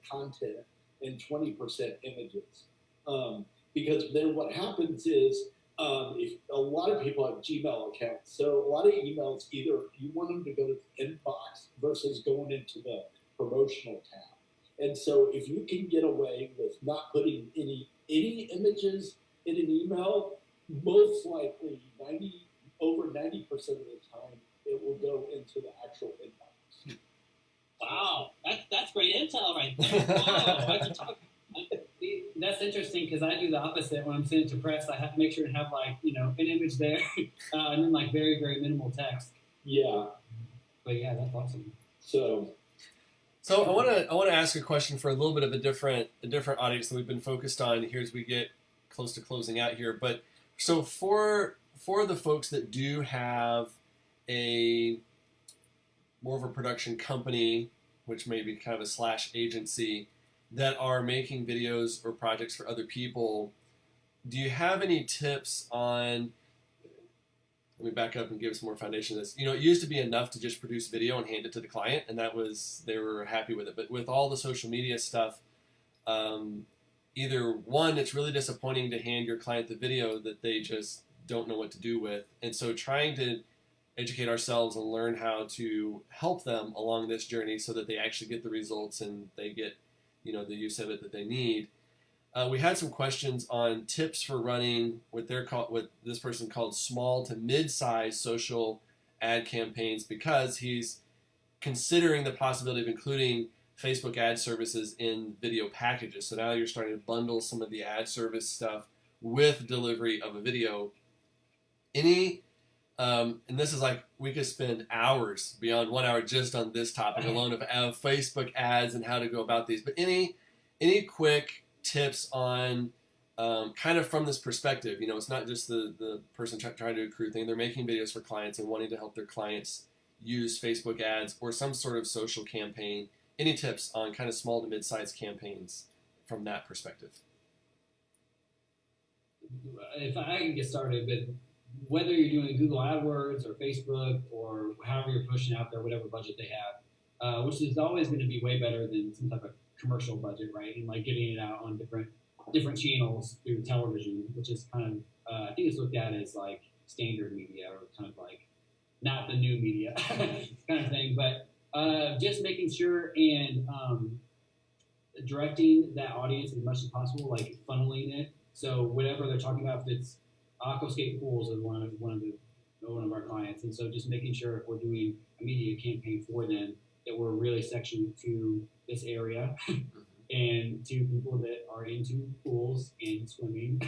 content and 20% images. Because then what happens is, if a lot of people have Gmail accounts, so a lot of emails, either you want them to go to the inbox versus going into the promotional tab. And so if you can get away with not putting any images in an email, most likely over 90% of the time, it will go into the actual inbox. Wow, that's great intel right there. Wow, that's interesting because I do the opposite. When I'm sending it to press, I have to make sure to have an image there and then like very, very minimal text. Yeah. But yeah, that's awesome. So I want to ask a question for a little bit of a different audience that we've been focused on here as we get close to closing out here. But so for the folks that do have a more of a production company, which may be kind of a / agency, that are making videos or projects for other people, do you have any tips on, let me back up and give some more foundation to this. It used to be enough to just produce video and hand it to the client, and they were happy with it. But with all the social media stuff, either one, it's really disappointing to hand your client the video that they just don't know what to do with. And so trying to educate ourselves and learn how to help them along this journey so that they actually get the results and they get the use of it that they need. We had some questions on tips for running what this person called small to mid-size social ad campaigns, because he's considering the possibility of including Facebook ad services in video packages. So now you're starting to bundle some of the ad service stuff with delivery of a video. And this is like, we could spend hours, beyond 1 hour, just on this topic alone of Facebook ads and how to go about these. But any quick tips on kind of from this perspective? It's not just the person trying to accrue thing. They're making videos for clients and wanting to help their clients use Facebook ads or some sort of social campaign. Any tips on kind of small to mid-sized campaigns from that perspective? If I can get started, but whether you're doing Google AdWords or Facebook or however you're pushing out there, whatever budget they have, which is always going to be way better than some type of commercial budget, right? And like getting it out on different channels through television, which is kind of, I think it's looked at as like standard media or kind of like not the new media kind of thing. But just making sure and directing that audience as much as possible, like funneling it. So whatever they're talking about, if it's aquascape pools is one of the one of our clients. And so just making sure if we're doing a media campaign for them, that we're really sectioned to this area and to people that are into pools and swimming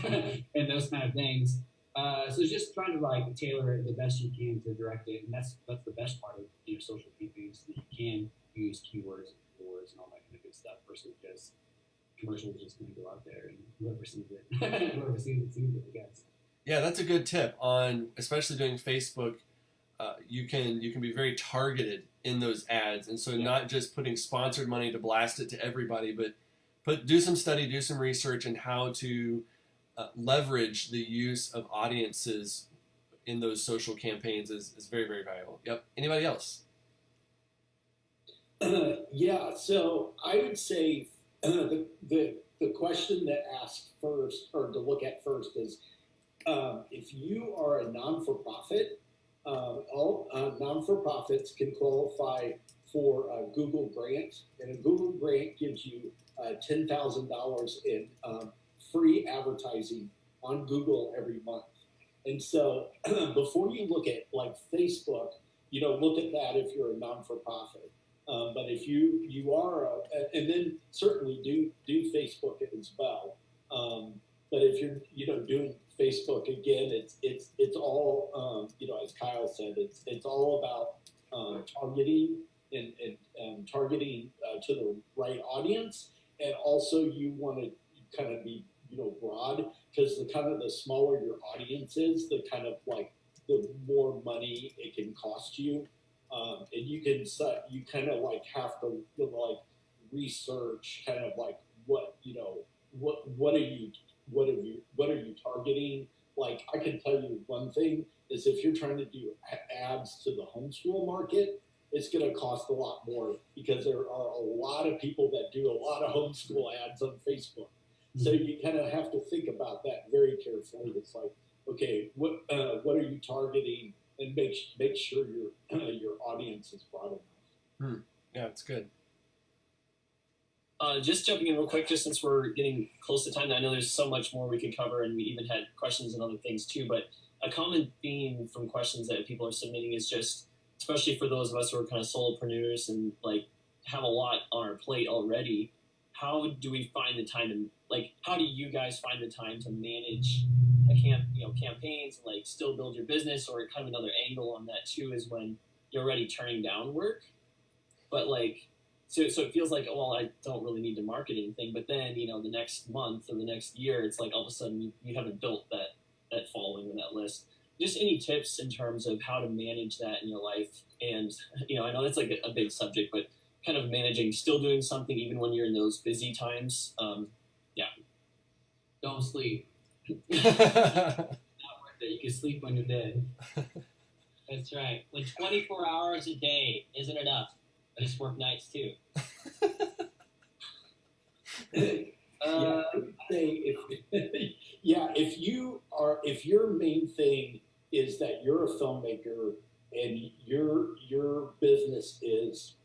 and those kind of things. So just trying to like tailor it the best you can to direct it, and that's the best part of social campaigns, that you can use keywords and keywords and all that kind of good stuff versus just commercials just going to go out there and whoever sees it, whoever sees it, I guess. Yeah, that's a good tip on, especially doing Facebook. You can be very targeted in those ads, and so not just putting sponsored money to blast it to everybody, but do some study, do some research, and how to leverage the use of audiences in those social campaigns is very, very valuable. Yep. Anybody else? Yeah. So I would say the question that asked first, or to look at first, is if you are a non-for-profit. All non-for-profits can qualify for a Google grant, and a Google grant gives you $10,000 in free advertising on Google every month. And so before you look at like Facebook, look at that if you're a non-for-profit. But if you are, and then certainly do Facebook as well. But if you're doing Facebook, again, it's all as Kyle said, it's all about targeting and targeting to the right audience, and also you want to kind of be broad, because the smaller your audience is, the kind of like the more money it can cost you, and you kind of like have to like research kind of like what are you targeting. Like, I can tell you one thing is, if you're trying to do ads to the homeschool market, it's going to cost a lot more, because there are a lot of people that do a lot of homeschool ads on Facebook. So you kind of have to think about that very carefully. It's like, okay, what are you targeting, and make sure your audience is broad enough. Yeah, it's good. Just jumping in real quick, just since we're getting close to time, I know there's so much more we could cover, and we even had questions and other things too, but a common theme from questions that people are submitting is just, especially for those of us who are kind of solopreneurs and like have a lot on our plate already, how do we find the time, and like, how do you guys find the time to manage campaigns and like still build your business? Or kind of another angle on that too is when you're already turning down work, but like, so it feels like, well, I don't really need to market anything, but then, the next month or the next year, it's like all of a sudden you haven't built that following or that list. Just any tips in terms of how to manage that in your life? And, I know that's like a big subject, but kind of managing, still doing something even when you're in those busy times. Don't sleep. Not worth it. You can sleep when you're dead. That's right. When 24 hours a day isn't enough, just work nights too. I would say if your main thing is that you're a filmmaker and your business is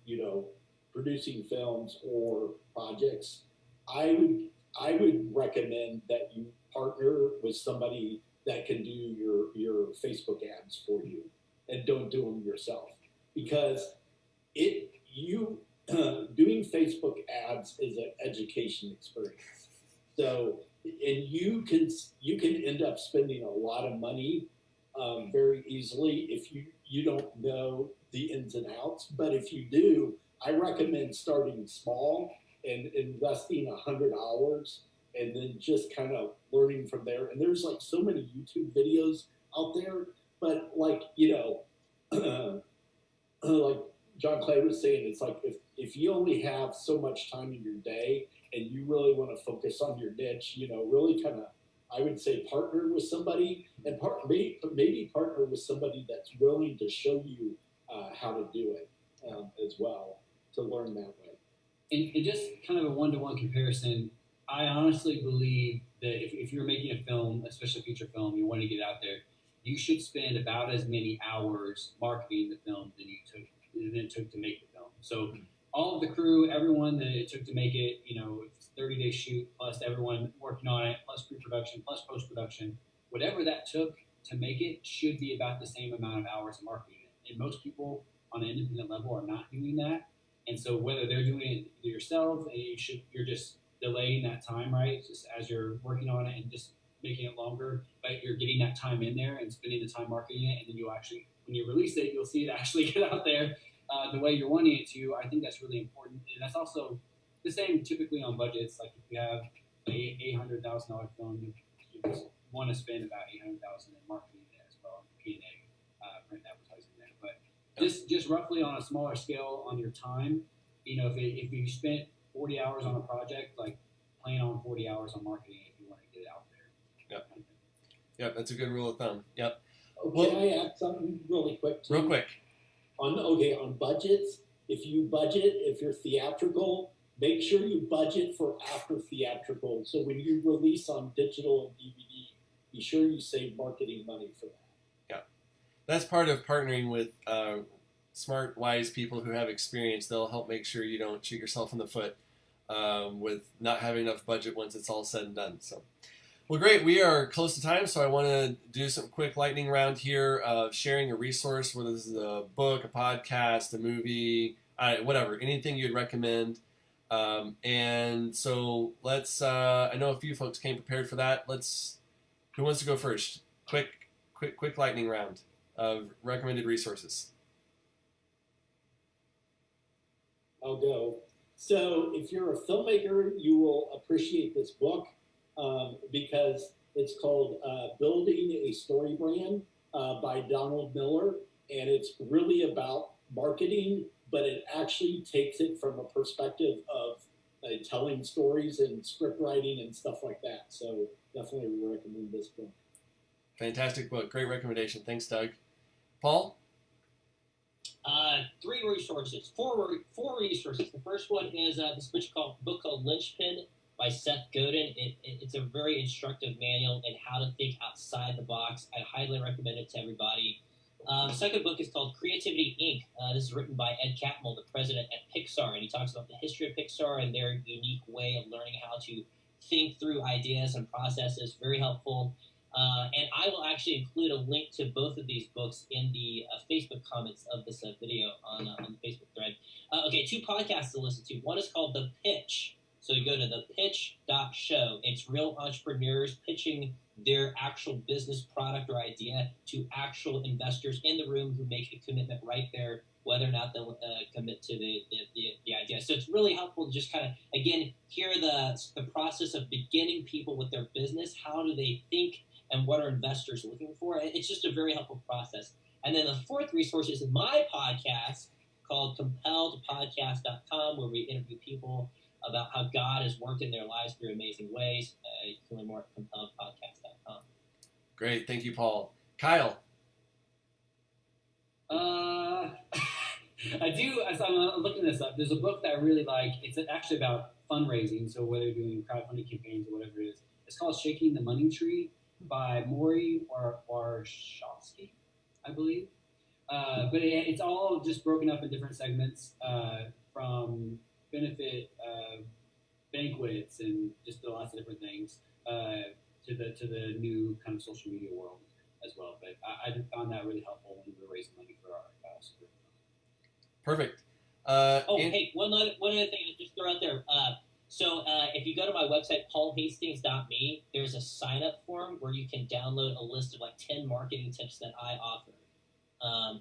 producing films or projects, I would recommend that you partner with somebody that can do your Facebook ads for you, and don't do them yourself, because doing Facebook ads is an education experience. So, and you can end up spending a lot of money very easily if you don't know the ins and outs. But if you do, I recommend starting small and investing 100 hours, and then just kind of learning from there. And there's like so many YouTube videos out there, but like like John Clay was saying, it's like if you only have so much time in your day and you really want to focus on your niche, really kind of, I would say, partner with somebody, and maybe partner with somebody that's willing to show you how to do it as well, to learn that way. And just kind of a one-to-one comparison, I honestly believe that if you're making a film, especially a feature film, you want to get it out there, you should spend about as many hours marketing the film than it took to make the film. So all of the crew, everyone that it took to make it, it's a 30-day shoot, plus everyone working on it, plus pre-production, plus post-production, whatever that took, to make it should be about the same amount of hours of marketing. And most people on an independent level are not doing that. And so whether they're doing it yourself and you're just delaying that time, right? Just as you're working on it and just making it longer, but you're getting that time in there and spending the time marketing it, and then you'll actually, when you release it, you'll see it actually get out there the way you're wanting it to. I think that's really important. And that's also the same typically on budgets. Like if you have an $800,000 film, you just want to spend about $800,000 in marketing there as well, P&A, print advertising there. But just roughly on a smaller scale on your time, if you spent 40 hours on a project, like plan on 40 hours on marketing if you want to get it out there. Yep. Yep, that's a good rule of thumb. Yep. Can I add something really quick? Real quick. On budgets, if you're theatrical, make sure you budget for after theatrical. So when you release on digital and DVD, be sure you save marketing money for that. Yeah. That's part of partnering with smart, wise people who have experience. They'll help make sure you don't shoot yourself in the foot with not having enough budget once it's all said and done. So, well, great. We are close to time, so I want to do some quick lightning round here of sharing a resource, whether this is a book, a podcast, a movie, whatever, anything you'd recommend. And so let's, I know a few folks came prepared for that. Who wants to go first? Quick lightning round of recommended resources. I'll go. So if you're a filmmaker, you will appreciate this book because it's called Building a Story Brand by Donald Miller. And it's really about marketing, but it actually takes it from a perspective of telling stories and script writing and stuff like that. So definitely recommend this book. Fantastic book. Great recommendation. Thanks, Doug. Paul? 3 resources, 4 resources. The first one is this book called Linchpin by Seth Godin. It's a very instructive manual in how to think outside the box. I highly recommend it to everybody. The second book is called Creativity Inc. This is written by Ed Catmull, the president at Pixar, and he talks about the history of Pixar and their unique way of learning how to think through ideas and processes. Very helpful. And I will actually include a link to both of these books in the Facebook comments of this video on the Facebook thread. Okay, 2 podcasts to listen to. One is called The Pitch. So you go to thepitch.show. It's real entrepreneurs pitching their actual business product or idea to actual investors in the room who make a commitment right there, whether or not they'll commit to the idea. So it's really helpful to just kind of, again, hear the process of beginning people with their business. How do they think? And what are investors looking for? It's just a very helpful process. And then the 4th resource is my podcast called CompelledPodcast.com, where we interview people about how God has worked in their lives through amazing ways. You can learn more at CompelledPodcast.com. Great. Thank you, Paul. Kyle? I do. So I'm looking this up. There's a book that I really like. It's actually about fundraising. So whether you're doing crowdfunding campaigns or whatever it is, it's called Shaking the Money Tree by Maury Warshawski, I believe. But it's all just broken up in different segments from benefit banquets and just lots of different things to the new kind of social media world as well. But I found that really helpful when we were raising money for our super. Perfect. Hey, one other thing I'll just throw out there. So if you go to my website, paulhastings.me, there's a sign-up form where you can download a list of like 10 marketing tips that I offer.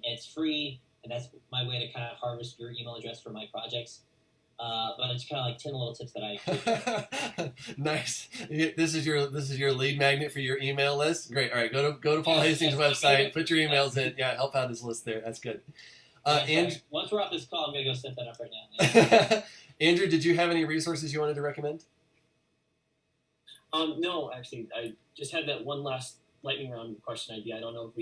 It's free, and that's my way to kind of harvest your email address for my projects. But it's kind of like 10 little tips that I Nice. This is your lead magnet for your email list. Great. All right, go to Paul Hastings' website, put your emails in. Yeah, help out his list there. That's good. And once we're off this call, I'm gonna go set that up right now. Andrew, did you have any resources you wanted to recommend? No, actually, I just had that one last lightning round question idea. I don't know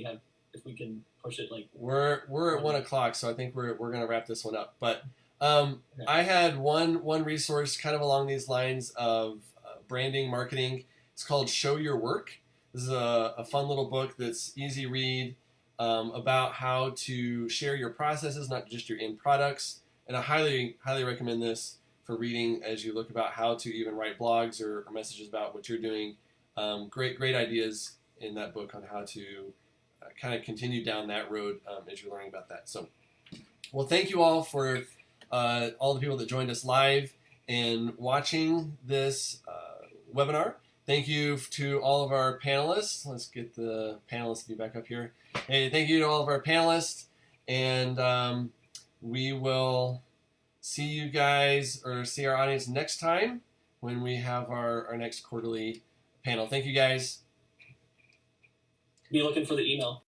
if we can push it like. We're at 1:00, so I think we're gonna wrap this one up. But I had one resource kind of along these lines of branding, marketing. It's called Show Your Work. This is a fun little book that's easy read about how to share your processes, not just your end products. And I highly recommend this for reading as you look about how to even write blogs or messages about what you're doing. Great ideas in that book on how to kind of continue down that road as you're learning about that. So, well, thank you all for all the people that joined us live and watching this webinar. Thank you to all of our panelists. Let's get the panelists to be back up here. Hey, thank you to all of our panelists. And we will see you guys, or see our audience next time when we have our next quarterly panel. Thank you, guys. Be looking for the email.